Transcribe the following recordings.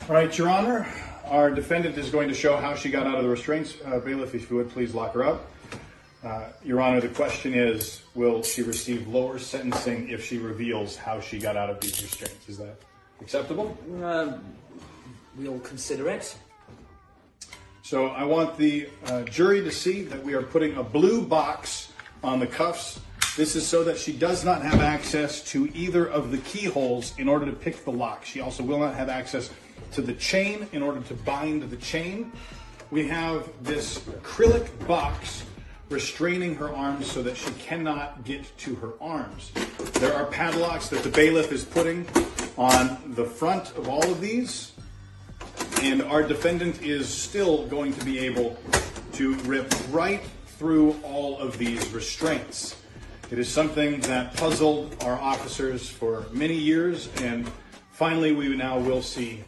All right, Your Honor, our defendant is going to show how she got out of the restraints. Bailiff, if you would, please lock her up. Your Honor, the question is, will she receive lower sentencing if she reveals how she got out of these restraints? Is that acceptable? We'll consider it. So I want the jury to see that we are putting a blue box on the cuffs. This is so that she does not have access to either of the keyholes in order to pick the lock. She also will not have access to the chain in order to bind the chain. We have this acrylic box restraining her arms so that she cannot get to her arms. There are padlocks that the bailiff is putting on the front of all of these, and our defendant is still going to be able to rip right through all of these restraints. It is something that puzzled our officers for many years, and finally we now will see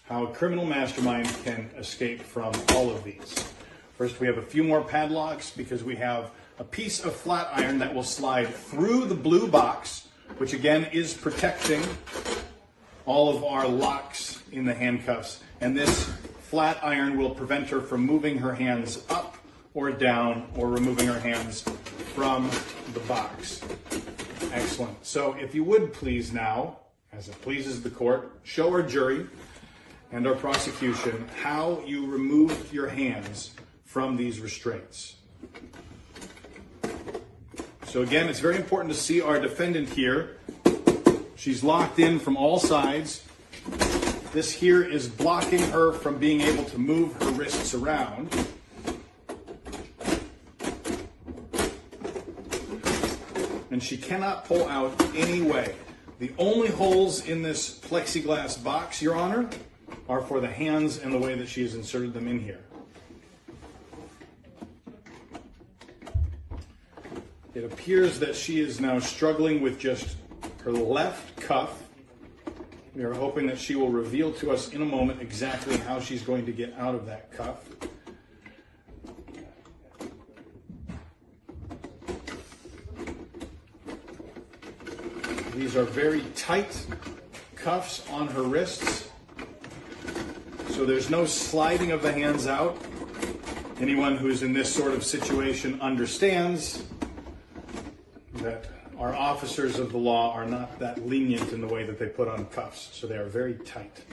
how a criminal mastermind can escape from all of these. First, we have a few more padlocks because we have a piece of flat iron that will slide through the blue box, which again is protecting all of our locks in the handcuffs. And this flat iron will prevent her from moving her hands up or down or removing her hands from the box. Excellent. So if you would please now, as it pleases the court, show our jury and our prosecution how you removed your hands from these restraints. So again, it's very important to see our defendant here. She's locked in from all sides. This here is blocking her from being able to move her wrists around. And she cannot pull out any way. The only holes in this plexiglass box, Your Honor, are for the hands and the way that she has inserted them in here. It appears that she is now struggling with just her left cuff. We are hoping that she will reveal to us in a moment exactly how she's going to get out of that cuff. These are very tight cuffs on her wrists, so there's no sliding of the hands out. Anyone who's in this sort of situation understands that our officers of the law are not that lenient in the way that they put on cuffs, so they are very tight.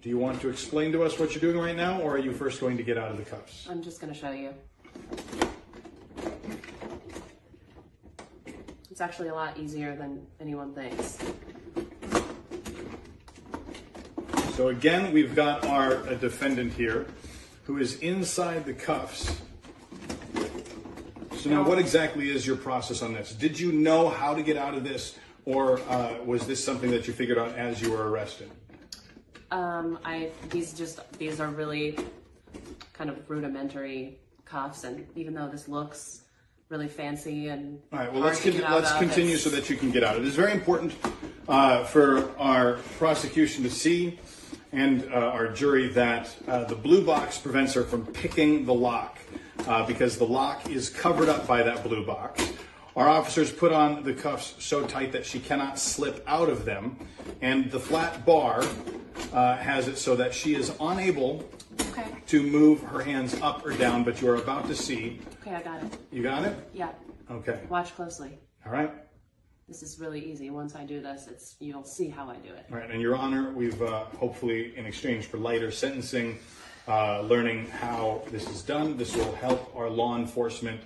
Do you want to explain to us what you're doing right now, or are you first going to get out of the cuffs? I'm just going to show you. It's actually a lot easier than anyone thinks. So again, we've got our defendant here who is inside the cuffs. So now what exactly is your process on this? Did you know how to get out of this, or was this something that you figured out as you were arrested? These are really kind of rudimentary cuffs, and even though this looks really fancy and all right, well, let's continue so that you can get out. It is very important for our prosecution to see and our jury that the blue box prevents her from picking the lock because the lock is covered up by that blue box. Our officers put on the cuffs so tight that she cannot slip out of them, and the flat bar has it so that she is unable to move her hands up or down, but you are about to see. Okay, I got it. You got it? Yeah. Okay. Watch closely. All right. This is really easy. Once I do this, you'll see how I do it. All right, and Your Honor, we've hopefully, in exchange for lighter sentencing, learning how this is done. This will help our law enforcement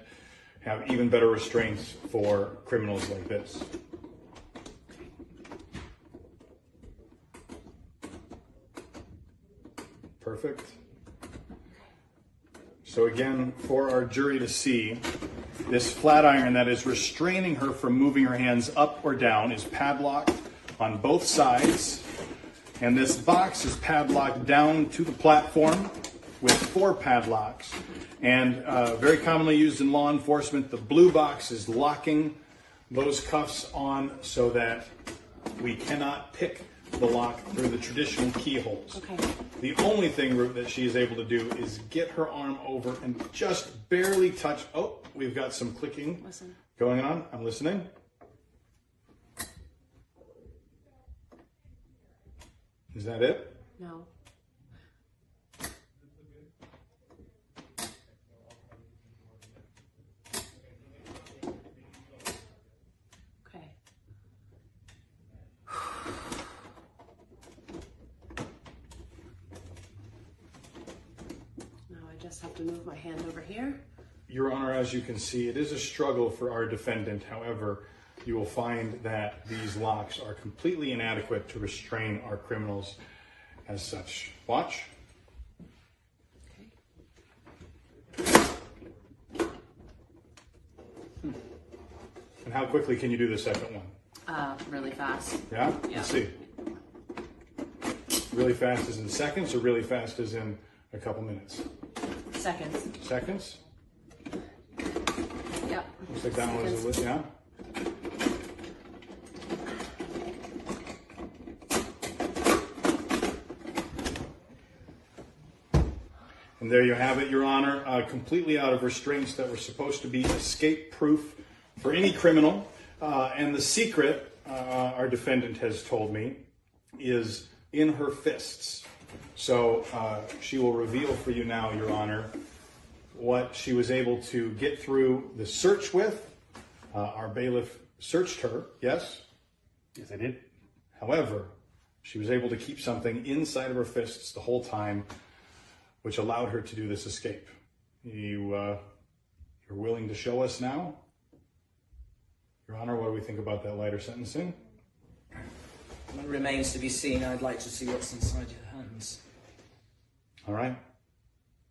have even better restraints for criminals like this. Perfect. So again, for our jury to see, this flat iron that is restraining her from moving her hands up or down is padlocked on both sides. And this box is padlocked down to the platform with 4 padlocks. And very commonly used in law enforcement, the blue box is locking those cuffs on so that we cannot pick the lock through the traditional keyholes. Okay. The only thing that she is able to do is get her arm over and just barely touch. Oh, we've got some clicking going on. I'm listening. Is that it? No. Okay. Now I just have to move my hand over here. Your Honor, as you can see, it is a struggle for our defendant. However, you will find that these locks are completely inadequate to restrain our criminals as such. Watch. Okay. And how quickly can you do the second one? Really fast. Yeah? Yeah. Let's see. Really fast as in seconds or really fast as in a couple minutes? Seconds. Seconds? Yep. Looks like that one was a little, yeah? And there you have it, Your Honor, completely out of restraints that were supposed to be escape-proof for any criminal. And the secret, our defendant has told me, is in her fists. So she will reveal for you now, Your Honor, what she was able to get through the search with. Our bailiff searched her, yes? Yes, I did. However, she was able to keep something inside of her fists the whole time, which allowed her to do this escape. You're willing to show us now? Your Honor, what do we think about that lighter sentencing? It remains to be seen. I'd like to see what's inside your hands. All right.